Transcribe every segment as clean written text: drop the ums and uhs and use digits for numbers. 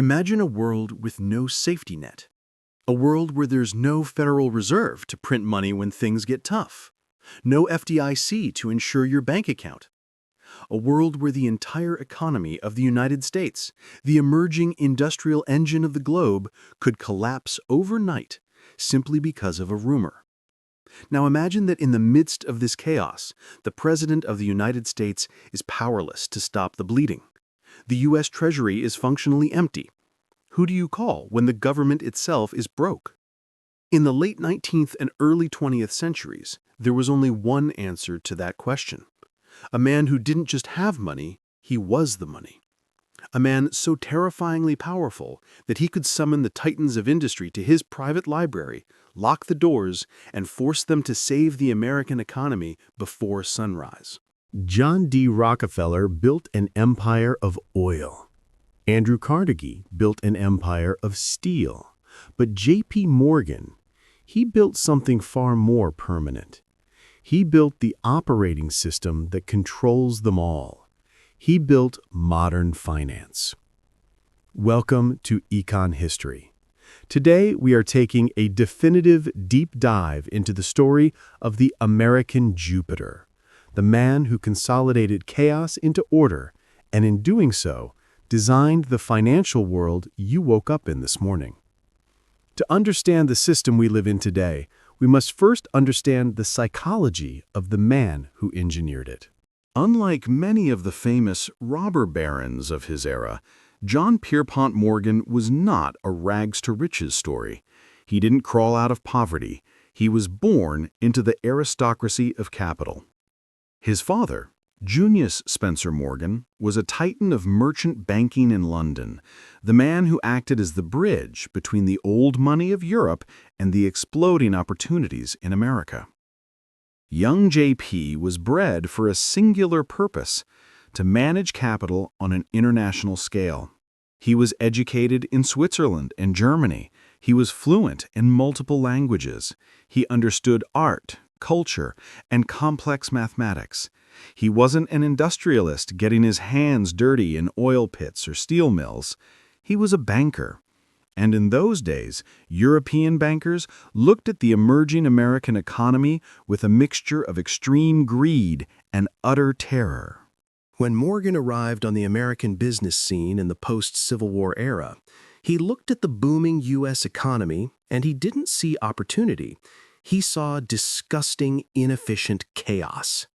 Imagine a world with no safety net. A world where there's no Federal Reserve to print money when things get tough. No FDIC to insure your bank account. A world where the entire economy of the United States, the emerging industrial engine of the globe, could collapse overnight simply because of a rumor. Now imagine that in the midst of this chaos, the President of the United States is powerless to stop the bleeding. The U.S. Treasury is functionally empty. Who do you call when the government itself is broke? In the late 19th and early 20th centuries, there was only one answer to that question. A man who didn't just have money, he was the money. A man so terrifyingly powerful that he could summon the titans of industry to his private library, lock the doors, and force them to save the American economy before sunrise. John D. Rockefeller built an empire of oil. Andrew Carnegie built an empire of steel. But J.P. Morgan, he built something far more permanent. He built the operating system that controls them all. He built modern finance. Welcome to Econ History. Today, we are taking a definitive deep dive into the story of the American Jupiter, the man who consolidated chaos into order, and in doing so, designed the financial world you woke up in this morning. To understand the system we live in today, we must first understand the psychology of the man who engineered it. Unlike many of the famous robber barons of his era, John Pierpont Morgan was not a rags-to-riches story. He didn't crawl out of poverty. He was born into the aristocracy of capital. His father, Junius Spencer Morgan, was a titan of merchant banking in London, the man who acted as the bridge between the old money of Europe and the exploding opportunities in America. Young J.P. was bred for a singular purpose: to manage capital on an international scale. He was educated in Switzerland and Germany. He was fluent in multiple languages. He understood art, culture, and complex mathematics. He wasn't an industrialist getting his hands dirty in oil pits or steel mills. He was a banker. And in those days, European bankers looked at the emerging American economy with a mixture of extreme greed and utter terror. When Morgan arrived on the American business scene in the post-Civil War era, he looked at the booming U.S. economy and he didn't see opportunity. He saw disgusting, inefficient chaos.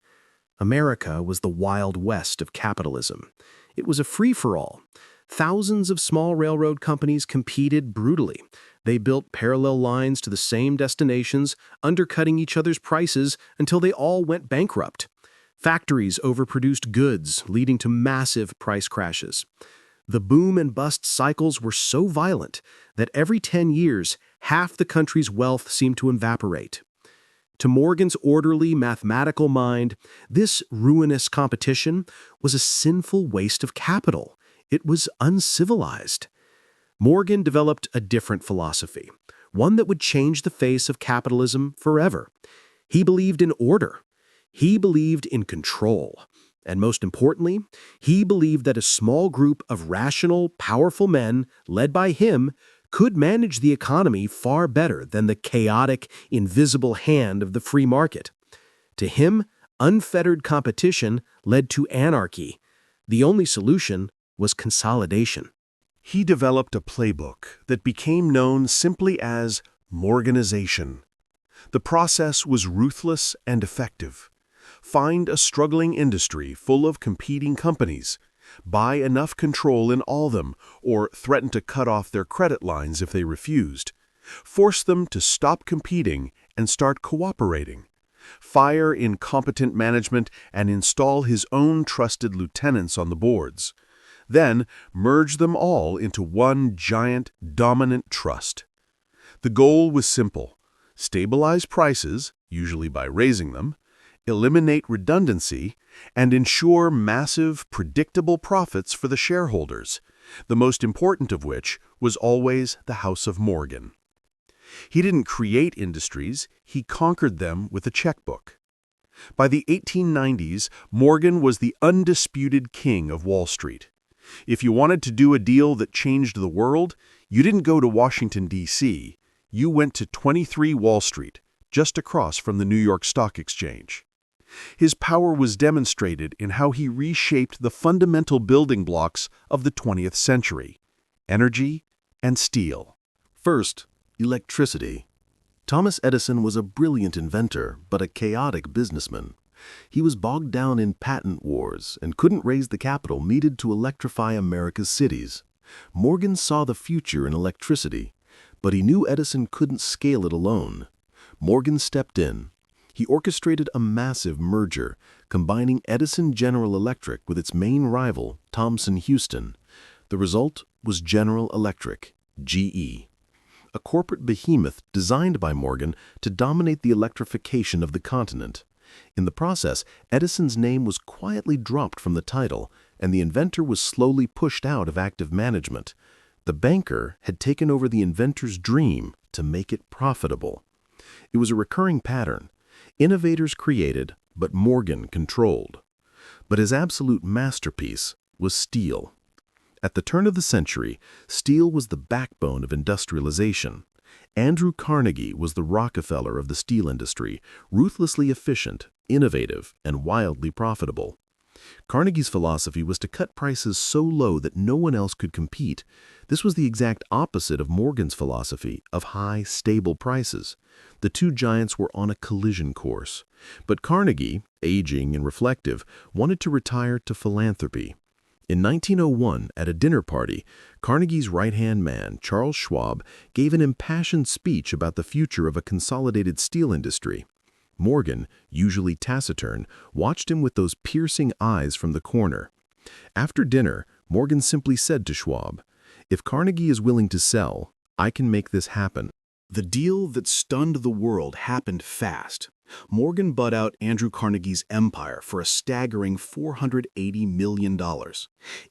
America was the Wild West of capitalism. It was a free-for-all. Thousands of small railroad companies competed brutally. They built parallel lines to the same destinations, undercutting each other's prices until they all went bankrupt. Factories overproduced goods, leading to massive price crashes. The boom and bust cycles were so violent that every 10 years, half the country's wealth seemed to evaporate. To Morgan's orderly, mathematical mind, this ruinous competition was a sinful waste of capital. It was uncivilized. Morgan developed a different philosophy, one that would change the face of capitalism forever. He believed in order. He believed in control. And most importantly, he believed that a small group of rational, powerful men, led by him, could manage the economy far better than the chaotic, invisible hand of the free market. To him, unfettered competition led to anarchy. The only solution was consolidation. He developed a playbook that became known simply as Morganization. The process was ruthless and effective. Find a struggling industry full of competing companies, buy enough control in all them, or threaten to cut off their credit lines if they refused. Force them to stop competing and start cooperating. Fire incompetent management and install his own trusted lieutenants on the boards. Then merge them all into one giant, dominant trust. The goal was simple: stabilize prices, usually by raising them, eliminate redundancy, and ensure massive, predictable profits for the shareholders, the most important of which was always the House of Morgan. He didn't create industries, he conquered them with a checkbook. By the 1890s, Morgan was the undisputed king of Wall Street. If you wanted to do a deal that changed the world, you didn't go to Washington, D.C. You went to 23 Wall Street, just across from the New York Stock Exchange. His power was demonstrated in how he reshaped the fundamental building blocks of the 20th century: energy and steel. First, electricity. Thomas Edison was a brilliant inventor, but a chaotic businessman. He was bogged down in patent wars and couldn't raise the capital needed to electrify America's cities. Morgan saw the future in electricity, but he knew Edison couldn't scale it alone. Morgan stepped in. He orchestrated a massive merger, combining Edison General Electric with its main rival, Thomson Houston. The result was General Electric, GE, a corporate behemoth designed by Morgan to dominate the electrification of the continent. In the process, Edison's name was quietly dropped from the title, and the inventor was slowly pushed out of active management. The banker had taken over the inventor's dream to make it profitable. It was a recurring pattern. Innovators created, but Morgan controlled. But his absolute masterpiece was steel. At the turn of the century, steel was the backbone of industrialization. Andrew Carnegie was the Rockefeller of the steel industry, ruthlessly efficient, innovative, and wildly profitable. Carnegie's philosophy was to cut prices so low that no one else could compete. This was the exact opposite of Morgan's philosophy of high, stable prices. The two giants were on a collision course. But Carnegie, aging and reflective, wanted to retire to philanthropy. In 1901, at a dinner party, Carnegie's right-hand man, Charles Schwab, gave an impassioned speech about the future of a consolidated steel industry. Morgan, usually taciturn, watched him with those piercing eyes from the corner. After dinner, Morgan simply said to Schwab, "If Carnegie is willing to sell, I can make this happen." The deal that stunned the world happened fast. Morgan bought out Andrew Carnegie's empire for a staggering $480 million.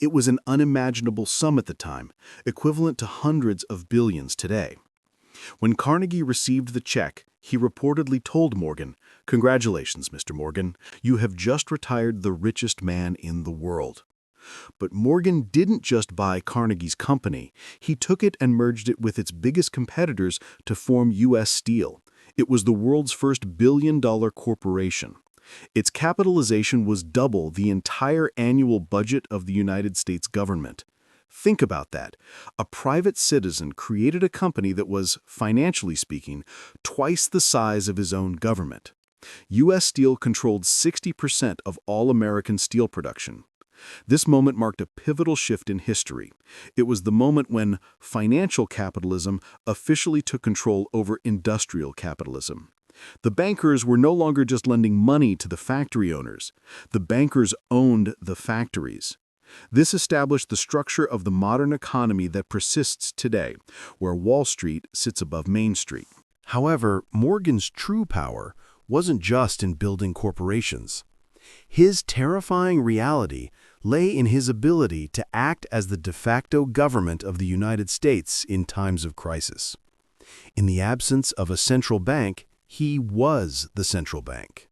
It was an unimaginable sum at the time, equivalent to hundreds of billions today. When Carnegie received the check, he reportedly told Morgan, "Congratulations, Mr. Morgan, you have just retired the richest man in the world." But Morgan didn't just buy Carnegie's company. He took it and merged it with its biggest competitors to form U.S. Steel. It was the world's first billion-dollar corporation. Its capitalization was double the entire annual budget of the United States government. Think about that. A private citizen created a company that was, financially speaking, twice the size of his own government. U.S. Steel controlled 60% of all American steel production. This moment marked a pivotal shift in history. It was the moment when financial capitalism officially took control over industrial capitalism. The bankers were no longer just lending money to the factory owners. The bankers owned the factories. This established the structure of the modern economy that persists today, where Wall Street sits above Main Street. However, Morgan's true power wasn't just in building corporations. His terrifying reality lay in his ability to act as the de facto government of the United States in times of crisis. In the absence of a central bank, he was the central bank.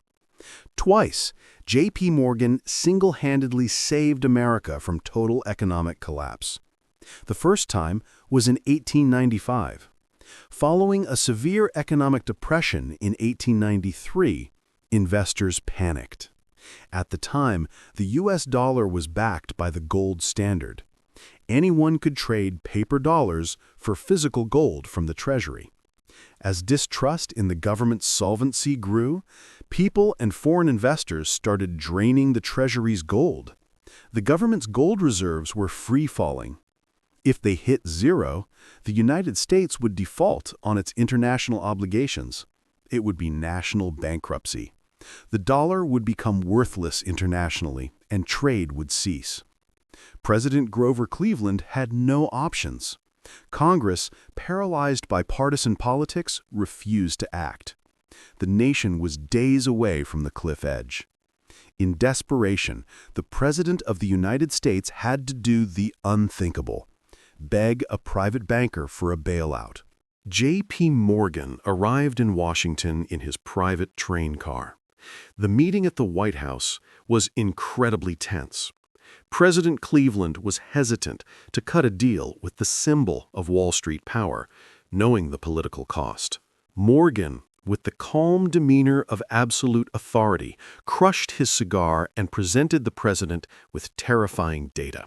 Twice, J.P. Morgan single-handedly saved America from total economic collapse. The first time was in 1895. Following a severe economic depression in 1893, investors panicked. At the time, the U.S. dollar was backed by the gold standard. Anyone could trade paper dollars for physical gold from the Treasury. As distrust in the government's solvency grew, people and foreign investors started draining the Treasury's gold. The government's gold reserves were free-falling. If they hit zero, the United States would default on its international obligations. It would be national bankruptcy. The dollar would become worthless internationally, and trade would cease. President Grover Cleveland had no options. Congress, paralyzed by partisan politics, refused to act. The nation was days away from the cliff edge. In desperation, the President of the United States had to do the unthinkable: beg a private banker for a bailout. J.P. Morgan arrived in Washington in his private train car. The meeting at the White House was incredibly tense. President Cleveland was hesitant to cut a deal with the symbol of Wall Street power, knowing the political cost. Morgan, with the calm demeanor of absolute authority, crushed his cigar and presented the president with terrifying data.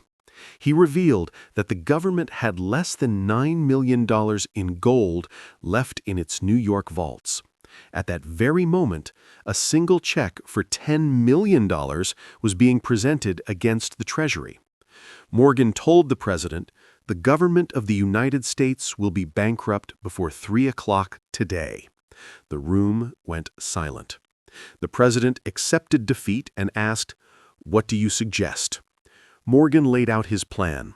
He revealed that the government had less than $9 million in gold left in its New York vaults. At that very moment, a single check for $10 million was being presented against the Treasury. Morgan told the president, "The government of the United States will be bankrupt before 3 o'clock today." The room went silent. The president accepted defeat and asked, "What do you suggest?" Morgan laid out his plan.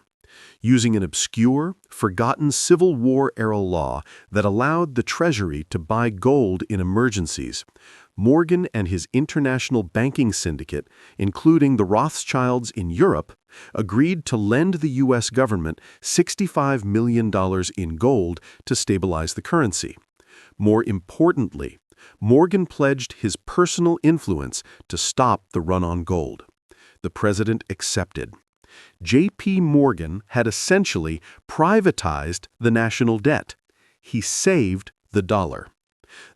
Using an obscure, forgotten Civil War-era law that allowed the Treasury to buy gold in emergencies, Morgan and his international banking syndicate, including the Rothschilds in Europe, agreed to lend the U.S. government $65 million in gold to stabilize the currency. More importantly, Morgan pledged his personal influence to stop the run on gold. The president accepted. J.P. Morgan had essentially privatized the national debt. He saved the dollar.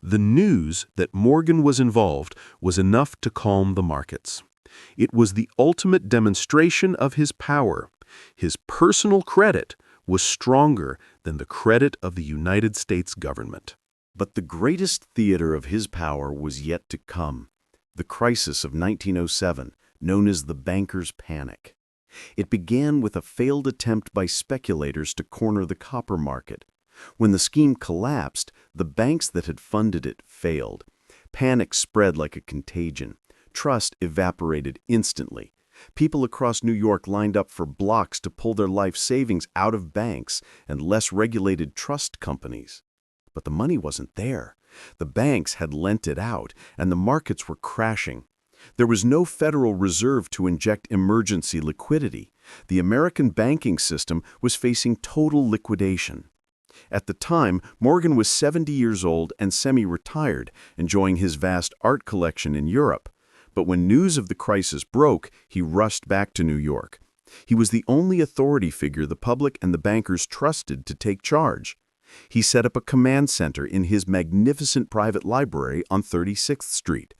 The news that Morgan was involved was enough to calm the markets. It was the ultimate demonstration of his power. His personal credit was stronger than the credit of the United States government. But the greatest theater of his power was yet to come, the crisis of 1907, known as the bankers' panic. It began with a failed attempt by speculators to corner the copper market. When the scheme collapsed, the banks that had funded it failed. Panic spread like a contagion. Trust evaporated instantly. People across New York lined up for blocks to pull their life savings out of banks and less regulated trust companies. But the money wasn't there. The banks had lent it out, and the markets were crashing. There was no Federal Reserve to inject emergency liquidity. The American banking system was facing total liquidation. At the time, Morgan was 70 years old and semi-retired, enjoying his vast art collection in Europe. But when news of the crisis broke, he rushed back to New York. He was the only authority figure the public and the bankers trusted to take charge. He set up a command center in his magnificent private library on 36th Street.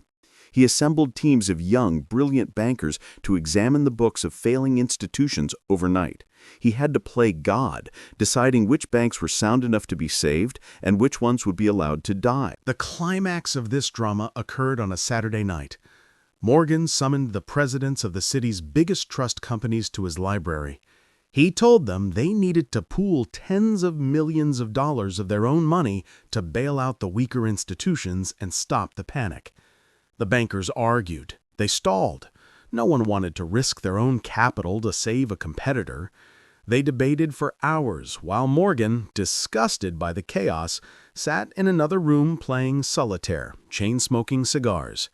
He assembled teams of young, brilliant bankers to examine the books of failing institutions overnight. He had to play God, deciding which banks were sound enough to be saved and which ones would be allowed to die. The climax of this drama occurred on a Saturday night. Morgan summoned the presidents of the city's biggest trust companies to his library. He told them they needed to pool tens of millions of dollars of their own money to bail out the weaker institutions and stop the panic. The bankers argued. They stalled. No one wanted to risk their own capital to save a competitor. They debated for hours, while Morgan, disgusted by the chaos, sat in another room playing solitaire, chain-smoking cigars.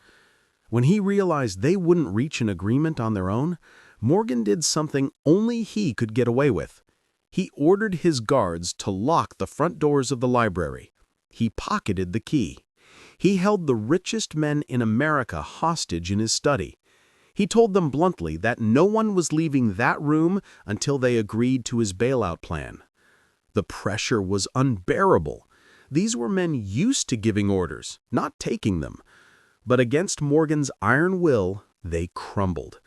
When he realized they wouldn't reach an agreement on their own, Morgan did something only he could get away with. He ordered his guards to lock the front doors of the library. He pocketed the key. He held the richest men in America hostage in his study. He told them bluntly that no one was leaving that room until they agreed to his bailout plan. The pressure was unbearable. These were men used to giving orders, not taking them. But against Morgan's iron will, they crumbled.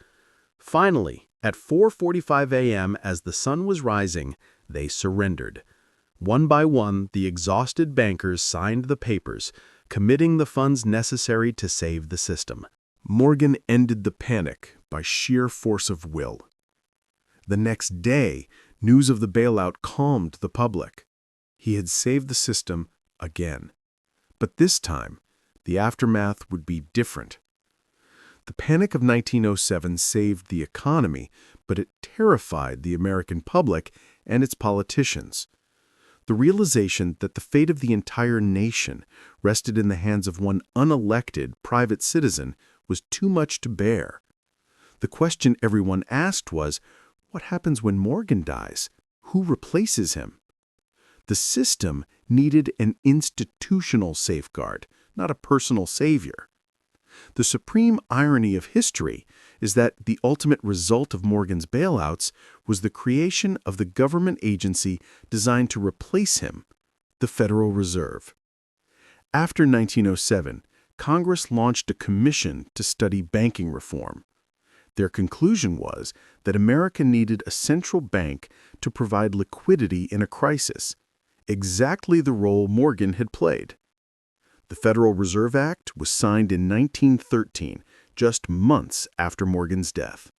Finally, at 4:45 a.m., as the sun was rising, they surrendered. One by one, the exhausted bankers signed the papers, committing the funds necessary to save the system. Morgan ended the panic by sheer force of will. The next day, news of the bailout calmed the public. He had saved the system again. But this time, the aftermath would be different. The panic of 1907 saved the economy, but it terrified the American public and its politicians. The realization that the fate of the entire nation rested in the hands of one unelected private citizen was too much to bear. The question everyone asked was, what happens when Morgan dies? Who replaces him? The system needed an institutional safeguard, not a personal savior. The supreme irony of history is that the ultimate result of Morgan's bailouts was the creation of the government agency designed to replace him, the Federal Reserve. After 1907, Congress launched a commission to study banking reform. Their conclusion was that America needed a central bank to provide liquidity in a crisis, exactly the role Morgan had played. The Federal Reserve Act was signed in 1913, just months after Morgan's death.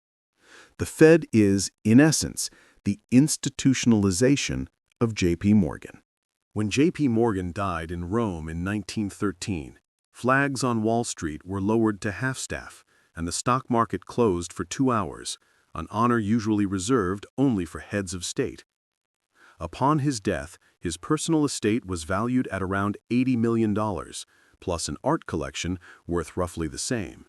The Fed is, in essence, the institutionalization of J.P. Morgan. When J.P. Morgan died in Rome in 1913, flags on Wall Street were lowered to half-staff, and the stock market closed for 2 hours, an honor usually reserved only for heads of state. Upon his death, his personal estate was valued at around $80 million, plus an art collection worth roughly the same.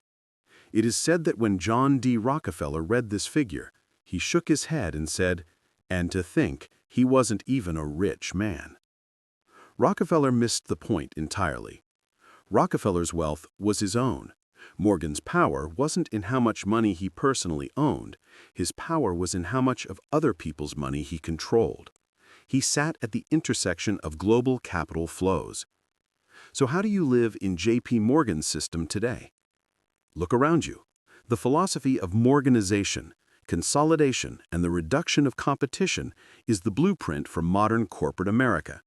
It is said that when John D. Rockefeller read this figure, he shook his head and said, "And to think he wasn't even a rich man." Rockefeller missed the point entirely. Rockefeller's wealth was his own. Morgan's power wasn't in how much money he personally owned. His power was in how much of other people's money he controlled. He sat at the intersection of global capital flows. So how do you live in J.P. Morgan's system today? Look around you. The philosophy of Morganization, consolidation, and the reduction of competition is the blueprint for modern corporate America.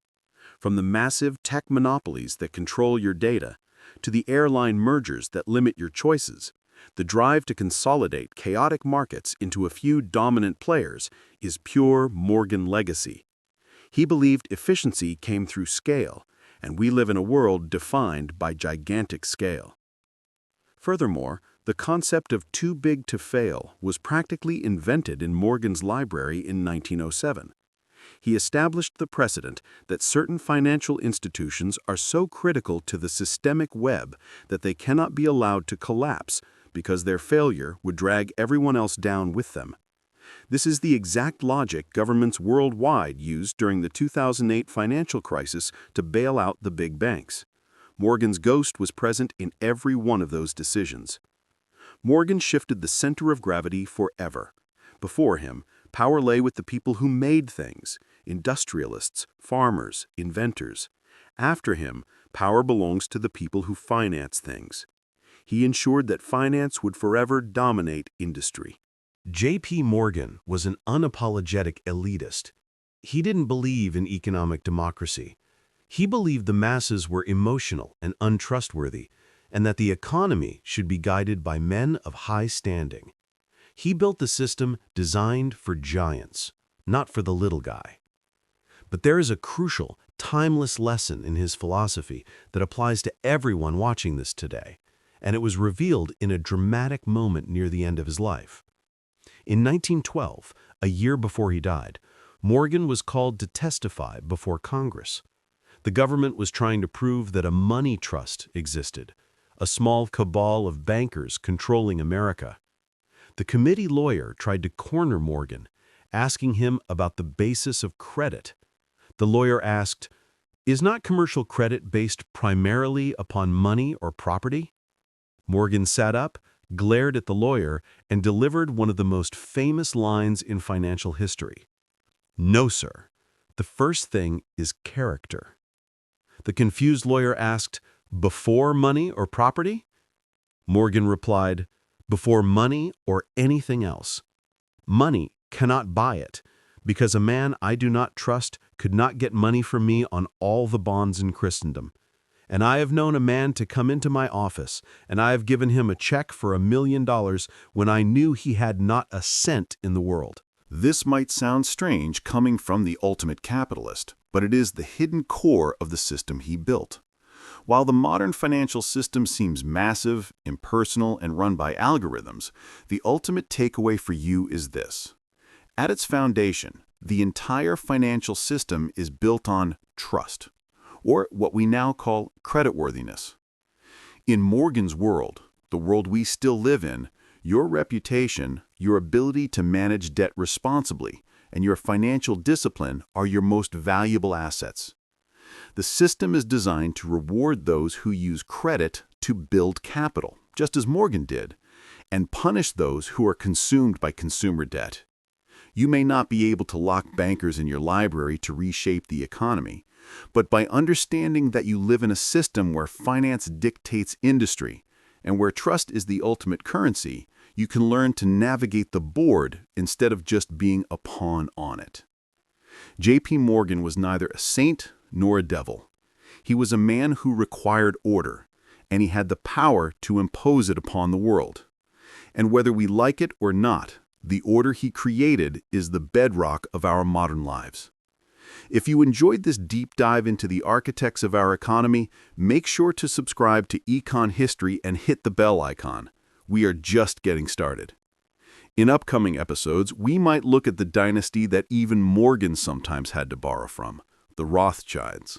From the massive tech monopolies that control your data, to the airline mergers that limit your choices, the drive to consolidate chaotic markets into a few dominant players is pure Morgan legacy. He believed efficiency came through scale, and we live in a world defined by gigantic scale. Furthermore, the concept of too big to fail was practically invented in Morgan's library in 1907. He established the precedent that certain financial institutions are so critical to the systemic web that they cannot be allowed to collapse because their failure would drag everyone else down with them. This is the exact logic governments worldwide used during the 2008 financial crisis to bail out the big banks. Morgan's ghost was present in every one of those decisions. Morgan shifted the center of gravity forever. Before him, power lay with the people who made things, industrialists, farmers, inventors. After him, power belongs to the people who finance things. He ensured that finance would forever dominate industry. J.P. Morgan was an unapologetic elitist. He didn't believe in economic democracy. He believed the masses were emotional and untrustworthy, and that the economy should be guided by men of high standing. He built the system designed for giants, not for the little guy. But there is a crucial, timeless lesson in his philosophy that applies to everyone watching this today, and it was revealed in a dramatic moment near the end of his life. In 1912, a year before he died, Morgan was called to testify before Congress. The government was trying to prove that a money trust existed, a small cabal of bankers controlling America. The committee lawyer tried to corner Morgan, asking him about the basis of credit. The lawyer asked, "Is not commercial credit based primarily upon money or property?" Morgan sat up, glared at the lawyer, and delivered one of the most famous lines in financial history. "No, sir. The first thing is character." The confused lawyer asked, "Before money or property?" Morgan replied, "Before money or anything else. Money cannot buy it, because a man I do not trust could not get money from me on all the bonds in Christendom. And I have known a man to come into my office, and I have given him a check for $1 million when I knew he had not a cent in the world." This might sound strange coming from the ultimate capitalist, but it is the hidden core of the system he built. While the modern financial system seems massive, impersonal, and run by algorithms, the ultimate takeaway for you is this. At its foundation, the entire financial system is built on trust, or what we now call creditworthiness. In Morgan's world, the world we still live in, your reputation, your ability to manage debt responsibly, and your financial discipline are your most valuable assets. The system is designed to reward those who use credit to build capital, just as Morgan did, and punish those who are consumed by consumer debt. You may not be able to lock bankers in your library to reshape the economy, but by understanding that you live in a system where finance dictates industry and where trust is the ultimate currency, you can learn to navigate the board instead of just being a pawn on it. J.P. Morgan was neither a saint nor a devil. He was a man who required order, and he had the power to impose it upon the world. And whether we like it or not, the order he created is the bedrock of our modern lives. If you enjoyed this deep dive into the architects of our economy, make sure to subscribe to Econ History and hit the bell icon. We are just getting started. In upcoming episodes, we might look at the dynasty that even Morgan sometimes had to borrow from, the Rothschilds.